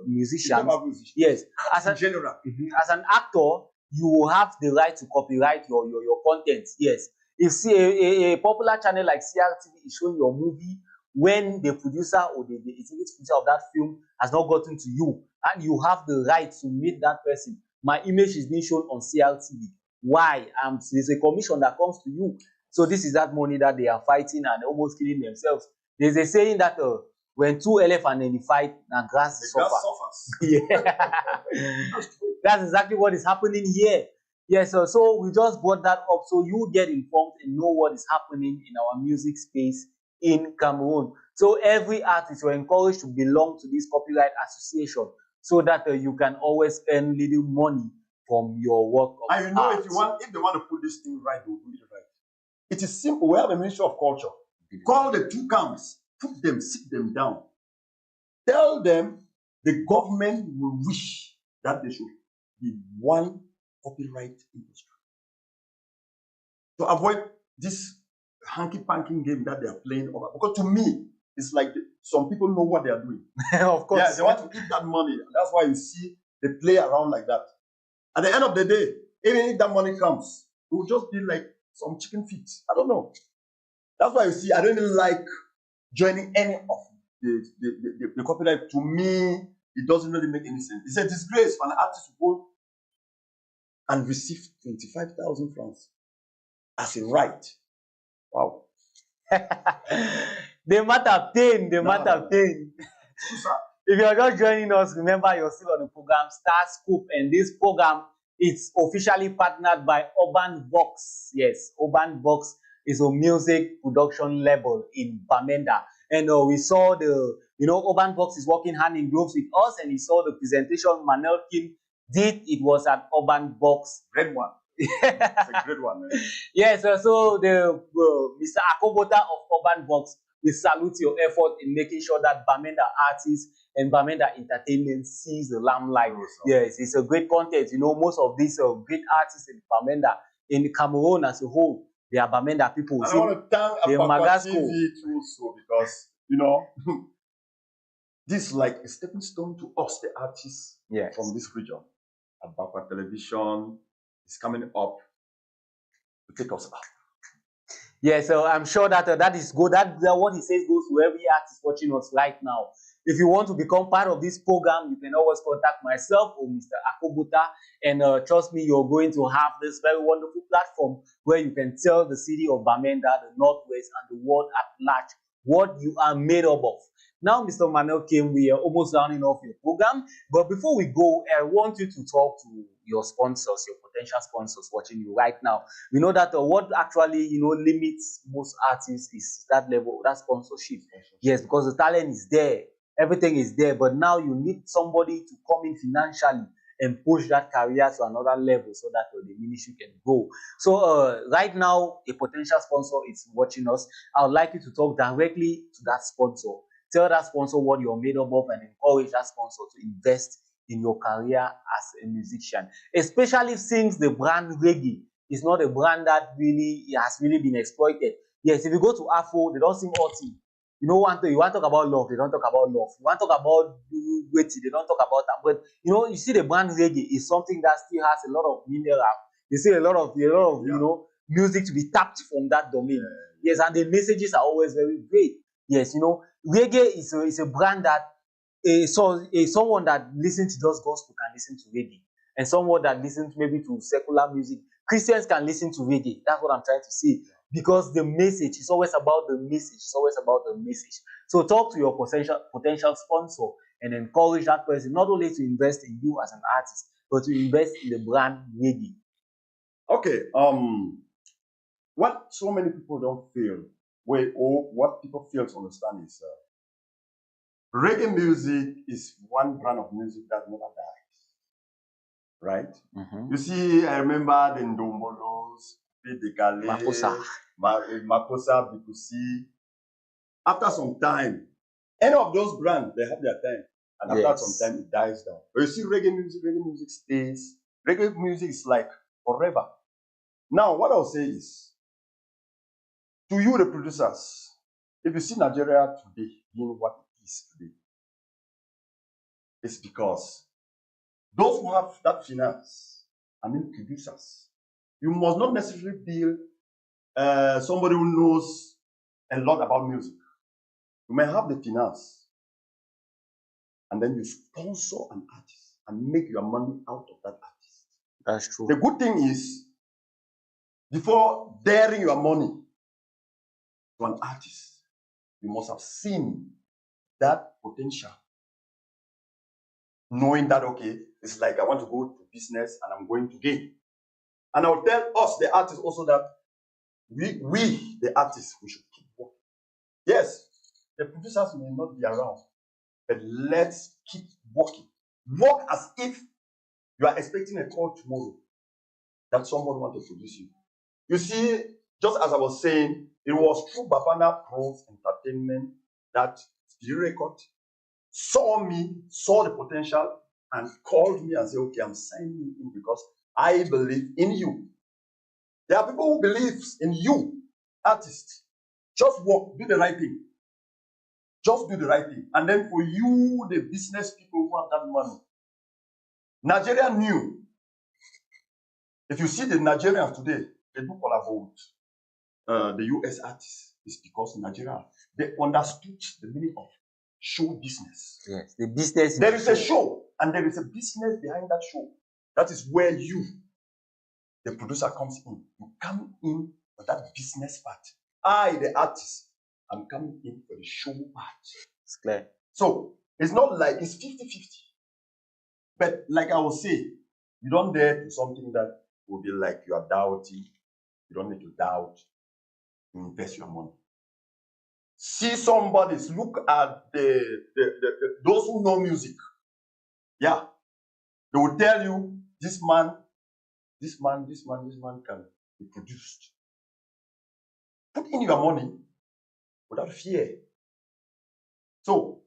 musicians. Yes, as an actor, you have the right to copyright your content. Yes. If a popular channel like CRTV is showing your movie when the producer or the executive producer of that film has not gotten to you, and you have the right to meet that person, my image is being shown on CRTV. Why? There's a commission that comes to you. So this is that money that they are fighting and almost killing themselves. There's a saying that when two elephants in the fight, the grass suffers. Yeah. That's exactly what is happening here. Yes, so we just brought that up so you get informed and know what is happening in our music space in Cameroon. So every artist you're encouraged to belong to this copyright association so that you can always earn little money from your work of And you know, art. if they want to put this thing right, they'll do it right. It is simple. We have a Ministry of Culture. Call the two camps, put them, sit them down. Tell them the government will wish that there should be one copyright industry. To avoid this hanky-panky game that they are playing over. Because to me, it's like some people know what they are doing. Of course. Yeah, they want to eat that money. That's why you see they play around like that. At the end of the day, even if that money comes, it will just be like some chicken feet. I don't know. That's why you see, I don't even like joining any of the copyright. To me, it doesn't really make any sense. It's a disgrace for an artist to go and receive 25,000 francs as a right. Wow. They matter pain, they matter pain. If you're just joining us, remember you're still on the program Star Scoop, and this program is officially partnered by Urban Vox. Yes, Urban Vox is a music production label in Bamenda. And we saw Urban Vox is working hand in glove with us, and we saw the presentation Manel Kim did. It was at Urban Vox. Great one. It's a great one, man. Yes, so the Mr. Akobota of Urban Vox, we salute your effort in making sure that Bamenda artists and Bamenda Entertainment sees the limelight. Yes, it's a great content. Most of these great artists in Bamenda, in Cameroon as a whole, they are Bamenda people. And I want to thank Abakwa TV too, so because this is like a stepping stone to us, the artists from this region. Abakwa Television is coming up to take us up. Yeah, so I'm sure that that is good. That what he says goes to every artist watching us right now. If you want to become part of this program, you can always contact myself or Mr. Akobota, and trust me, you're going to have this very wonderful platform where you can tell the city of Bamenda, the Northwest, and the world at large what you are made up of. Now, Mr. Manel Kim, we are almost rounding off your program. But before we go, I want you to talk to your sponsors, your potential sponsors watching you right now. We know that what actually, limits most artists is that level, that sponsorship. Yes, because the talent is there. Everything is there. But now you need somebody to come in financially and push that career to another level so that the ministry can grow. So right now, a potential sponsor is watching us. I would like you to talk directly to that sponsor. Tell that sponsor what you're made up of and encourage that sponsor to invest in your career as a musician. Especially since the brand reggae is not a brand that has really been exploited. Yes, if you go to Afro, they don't sing Oti. You want to talk about love, they don't talk about love. You want to talk about waiting, they don't talk about that. But you see the brand reggae is something that still has a lot of mineral. You see a lot of music to be tapped from that domain. Yes, and the messages are always very great. Yes, reggae is a brand that someone that listens to just gospel can listen to reggae, and someone that listens maybe to secular music, Christians can listen to reggae. That's what I'm trying to say. Because the message is always about the message. It's always about the message. So talk to your potential sponsor and encourage that person not only to invest in you as an artist, but to invest in the brand reggae. Okay. What so many people don't feel, or what people fail to understand is reggae music is one brand of music that never dies. Right? Mm-hmm. You see, I remember the Ndombolos, the Gale, Makosa, Bikusi. After some time, any of those brands, they have their time. And after some time, it dies down. But you see, reggae music stays. Reggae music is like forever. Now, what I'll say is, to you, the producers, if you see Nigeria today being what it is today, it's because those who have that finance, producers, you must not necessarily be somebody who knows a lot about music. You may have the finance, and then you sponsor an artist and make your money out of that artist. That's true. The good thing is, before daring your money to an artist, you must have seen that potential. Knowing that, okay, it's like I want to go to business and I'm going to gain. And I'll tell us, the artists, also that we, the artists, we should keep working. Yes, the producers may not be around, but let's keep working. Work as if you are expecting a call tomorrow that someone wants to produce you. You see, just as I was saying, it was through Bafana Pros Entertainment that Spirit Record saw me, saw the potential, and called me and said, okay, I'm signing you in because I believe in you. There are people who believe in you, artists. Just work, do the right thing. Just do the right thing. And then for you, the business people who have that money, Nigeria knew. If you see the Nigerians today, they do collaborate with the US artists. It's because Nigeria, they understood the meaning of show business. Yes, the business. There is a show, and there is a business behind that show. That is where you, the producer, comes in. You come in for that business part. I, the artist, I'm coming in for the show part. It's clear. So it's not like it's 50-50. But like I will say, you don't dare do something that will be like you are doubting. You don't need to doubt. You invest your money. See somebody, look at those who know music. Yeah. They will tell you this man can be produced. Put in your money without fear. So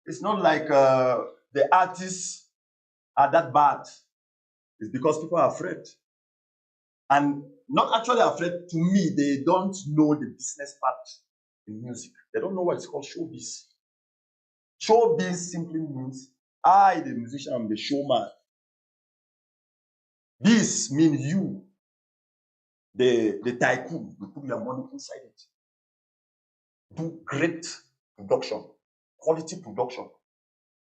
it's not like the artists are that bad. It's because people are afraid. And not actually afraid. To me, they don't know the business part in music. They don't know what it's called showbiz. Showbiz simply means I, the musician, am the showman. This means you, the tycoon, you put your money inside it. Do great production, quality production.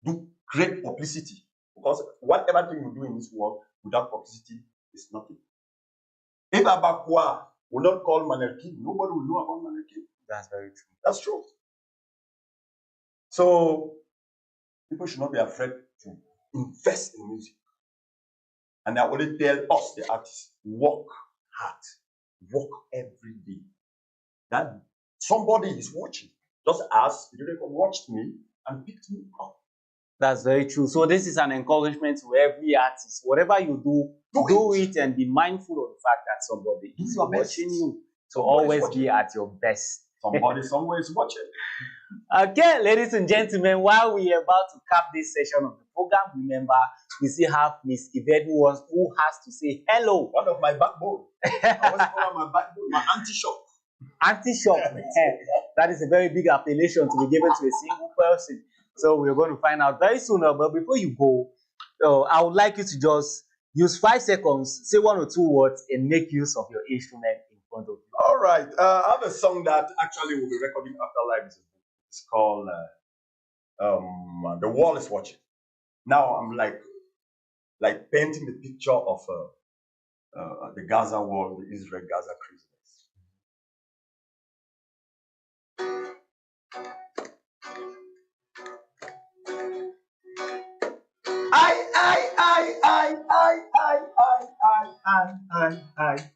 Do great publicity. Because whatever thing you do in this world without publicity is nothing. If Abakwa will not call Manel, nobody will know about Manel. That's very true. That's true. So people should not be afraid to invest in music. And I only tell us, the artists, work hard, work every day. That somebody is watching. Just as Spirit watched me and picked me up. That's very true. So this is an encouragement to every artist. Whatever you do it and be mindful of the fact that somebody is watching you. So always be at your best. Somebody somewhere is watching. Okay, ladies and gentlemen, while we are about to cap this session of the program, remember we still have Miss Yvette who has to say hello. One of my backbone. I always call her my backbone, my anti-shock. Anti-shock. That is a very big appellation to be given to a single person. So we're going to find out very soon. But before you go, I would like you to just use 5 seconds, say 1 or 2 words, and make use of your instrument in front of you. All right. I have a song that actually we'll be recording after live. It's called The Wall is Watching. Now I'm like painting the picture of the Gaza wall, the Israel-Gaza crisis.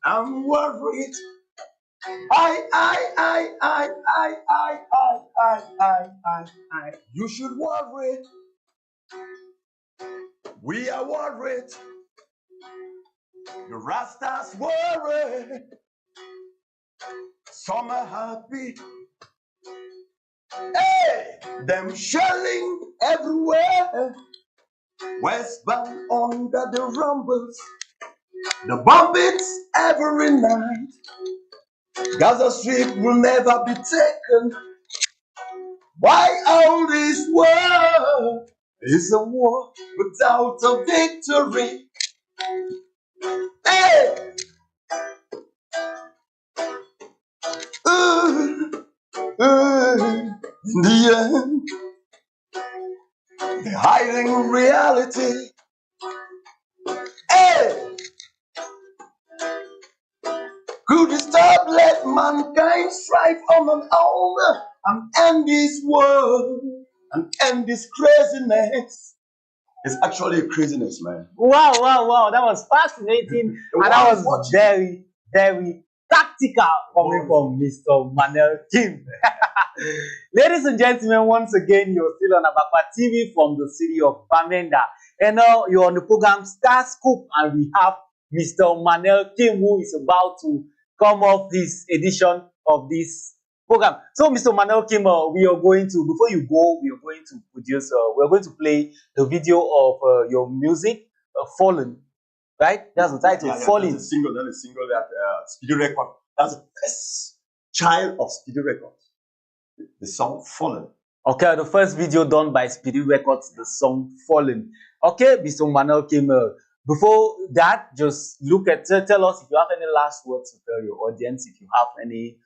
I'm worried. You should worry. We are worried. The Rastas worry. Some are happy. Hey, them shelling everywhere. Westbound under the rumbles. The bombings every night. Gaza Strip will never be taken. Why all this war is a war without a victory? Hey! In the end, they're hiding reality. Hey! Could you stop, let mankind strive on an own and end this world and end this craziness? It's actually craziness, man. Wow, wow, wow. That was fascinating. And that was very, very tactical coming from Mr. Manel Kim. Ladies and gentlemen, once again, you're still on Abakwa TV from the city of Bamenda. And now you're on the program Star Scoop, and we have Mr. Manel Kim, who is about to come off this edition of this program. So, Mr. Manel Kim, we are going to, before you go, we are going to produce, we're going to play the video of your music, Fallen, right? That's the title, Fallen. That's a single that Speedy Record. That's the first child of Speedy Record. The song Fallen. Okay, the first video done by Speedy Records, the song Fallen. Okay, Mr. Manel Kim, before that, just look at, tell us if you have any last words to tell your audience, if you have any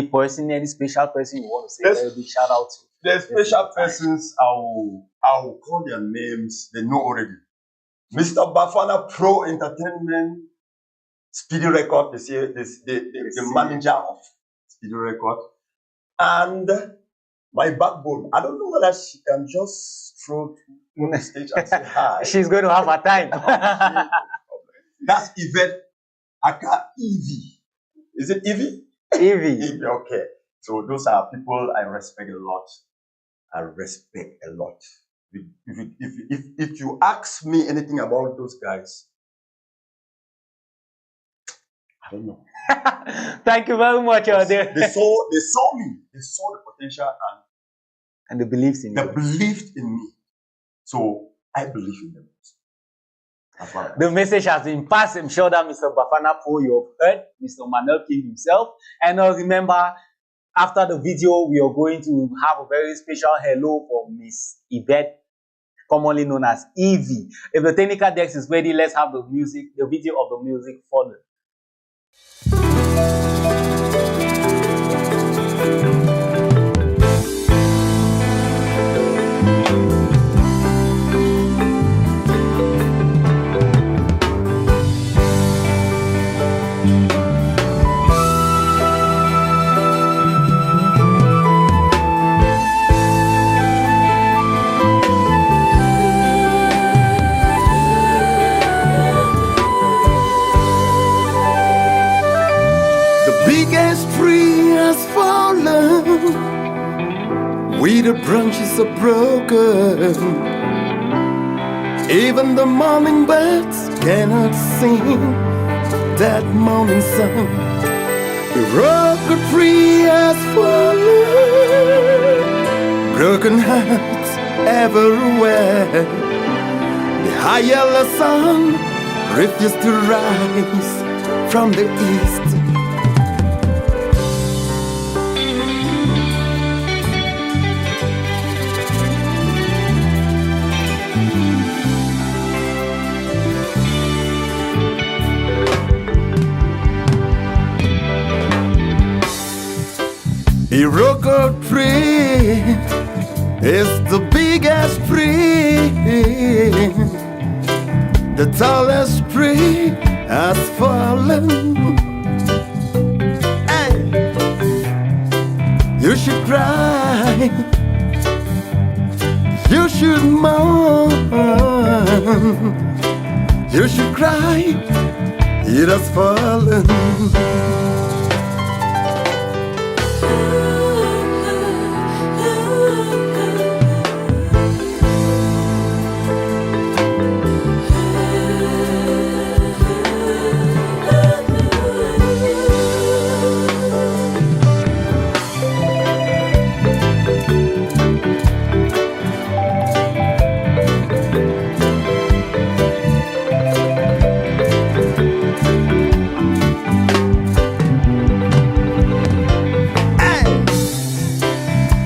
person, any special person you want to say a big shout out to. There's special persons, I will call their names, they know already. Mr. Bafana Pro Entertainment, Speedy Record, the manager of Speedy Record, and my backbone. I don't know whether she can just throw on the stage and say hi. She's going to have her time. That's Yvette Aka Evie. Is it Evie? Evie. Okay. So those are people I respect a lot. I respect a lot. If you ask me anything about those guys, I don't know. Thank you very much. They saw me. They saw the potential and they believed in you. They believed in me. So I believe in them. The message has been passed. I'm sure that Mr. Bafana Pro, you've heard Mr. Manel Kim himself. And remember, after the video, we are going to have a very special hello for Miss Yvette, commonly known as Evie. If the technical desk is ready, let's have the video of the music Fallen. The branches are broken. Even the morning birds cannot sing that morning song. The broken tree has fallen. Broken hearts everywhere. The high yellow sun refused to rise from the east. Iroko tree is the biggest tree. The tallest tree has fallen. Hey, you should cry. You should mourn. You should cry. It has fallen.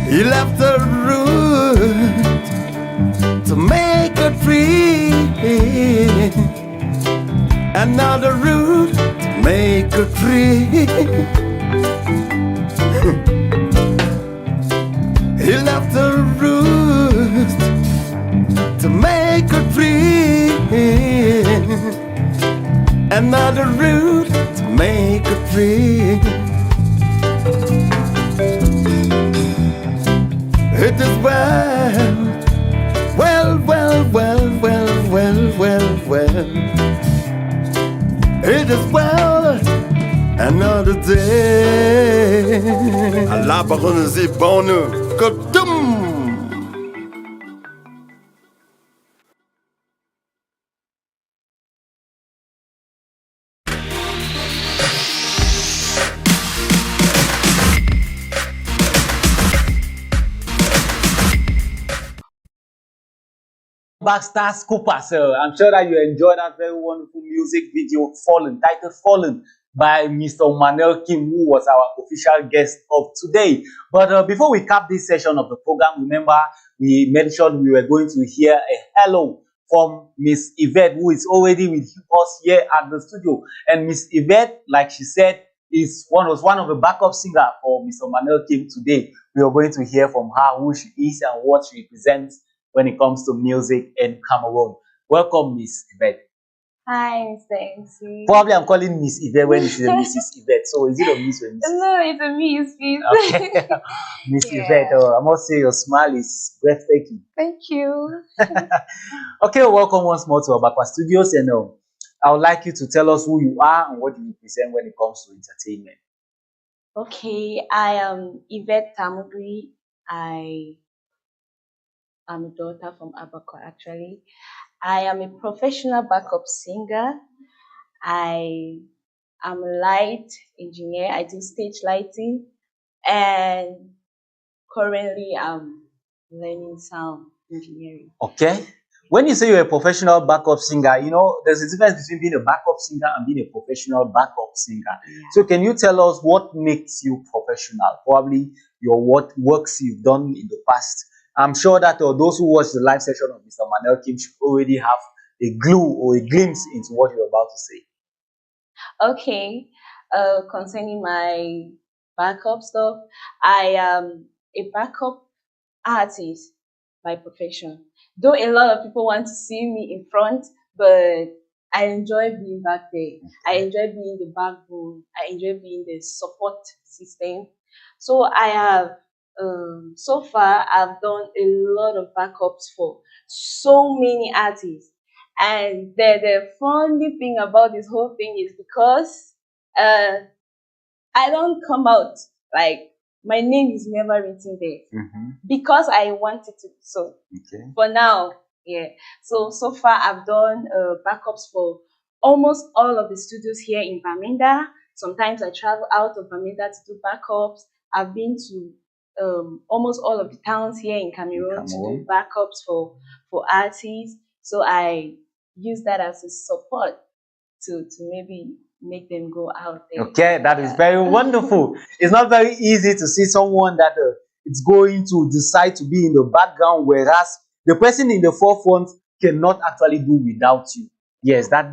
He left the root to make a tree, another root to make a tree. He left the root to make a tree, another root to make a tree. It is well, well, well, well another day. La baronne est bonne, Kodum. Backstar Scooper, sir. I'm sure that you enjoyed that very wonderful music video, Fallen, titled Fallen, by Mr. Manel Kim, who was our official guest of today. But before we cap this session of the program, remember we mentioned we were going to hear a hello from Miss Yvette, who is already with us here at the studio. And Miss Yvette, like she said, was one of the backup singers for Mr. Manel Kim today. We are going to hear from her who she is and what she represents when it comes to music in Cameroon. Welcome, Miss Yvette. Hi, Mr. MC. Probably I'm calling Miss Yvette when it's a Mrs. Yvette. So is it a Miss or Miss? No, it's a Miss, please. Okay. Miss Yeah. Yvette, I must say your smile is breathtaking. Thank you. Okay, welcome once more to Abakwa Studios. And I would like you to tell us who you are and what you represent when it comes to entertainment. Okay, I am Yvette Tamugri. I'm a daughter from Abakwa, actually. I am a professional backup singer. I am a light engineer. I do stage lighting. And currently, I'm learning sound engineering. Okay. When you say you're a professional backup singer, you know, there's a difference between being a backup singer and being a professional backup singer. Yeah. So can you tell us what makes you professional? Probably what works you've done in the past. I'm sure that those who watch the live session of Mr. Manel Kim should already have a clue or a glimpse into what you're about to say. Okay, concerning my backup stuff, I am a backup artist by profession. Though a lot of people want to see me in front, but I enjoy being back there. I enjoy being the backbone. I enjoy being the support system. So I have, so far, I've done a lot of backups for so many artists. And the funny thing about this whole thing is because I don't come out, like my name is never written there because I wanted to. So Okay. for now, yeah. So far I've done backups for almost all of the studios here in Bamenda. Sometimes I travel out of Bamenda to do backups. I've been to almost all of the towns here in Cameroon to do backups for artists. So I use that as a support to maybe make them go out there. Okay, that is very wonderful. It's not very easy to see someone that it's going to decide to be in the background, whereas the person in the forefront cannot actually do without you. Yes, that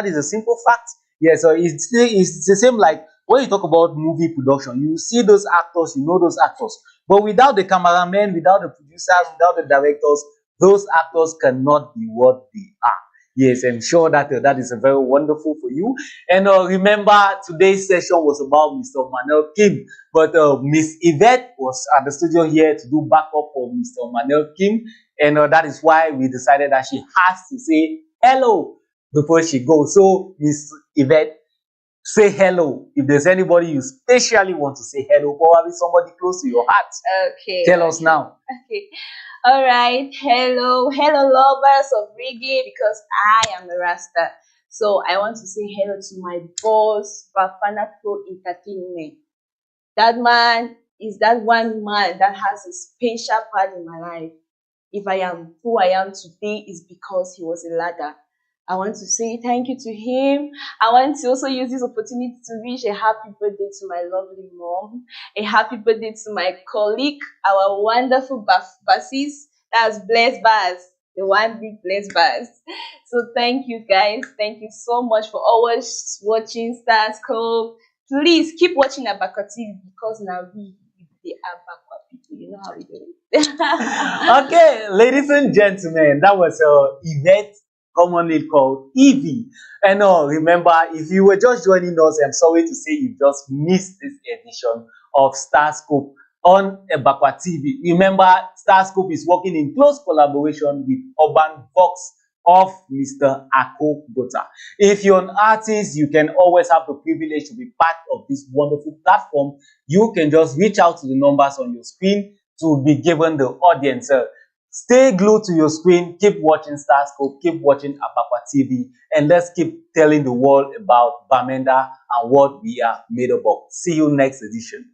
is a simple fact. Yes, so it's the same like when you talk about movie production, you see those actors, you know those actors, but without the cameramen, without the producers, without the directors, those actors cannot be what they are. Yes, I'm sure that that is a very wonderful for you. And remember, today's session was about Mr. Manel Kim, but Miss Yvette was at the studio here to do backup for Mr. Manel Kim, and that is why we decided that she has to say hello before she goes. So, Miss Yvette, say hello. If there's anybody you especially want to say hello, probably somebody close to your heart. Okay. Tell us now. Okay. All right. Hello lovers of reggae, because I am a Rasta. So I want to say hello to my boss, Bafana Pro Entertainment. That man is that one man that has a special part in my life. If I am who I am today, is because he was a ladder. I want to say thank you to him. I want to also use this opportunity to wish a happy birthday to my lovely mom, a happy birthday to my colleague, our wonderful bassist, that's Blessed Bass, the one big Blessed Bass. So thank you guys. Thank you so much for always watching Starscope. Please keep watching Abakwa TV, because now we the Abakwa people. You know how we do it. Okay, ladies and gentlemen, that was Yvette, commonly called Evie. And remember, if you were just joining us, I'm sorry to say you just missed this edition of Starscope on Abakwa TV. Remember, Starscope is working in close collaboration with Urban Vox of Mr. Ako Bota. If you're an artist, you can always have the privilege to be part of this wonderful platform. You can just reach out to the numbers on your screen to be given the audience. Stay glued to your screen, keep watching Starscope, keep watching Abakwa TV, and let's keep telling the world about Bamenda and what we are made up of. See you next edition.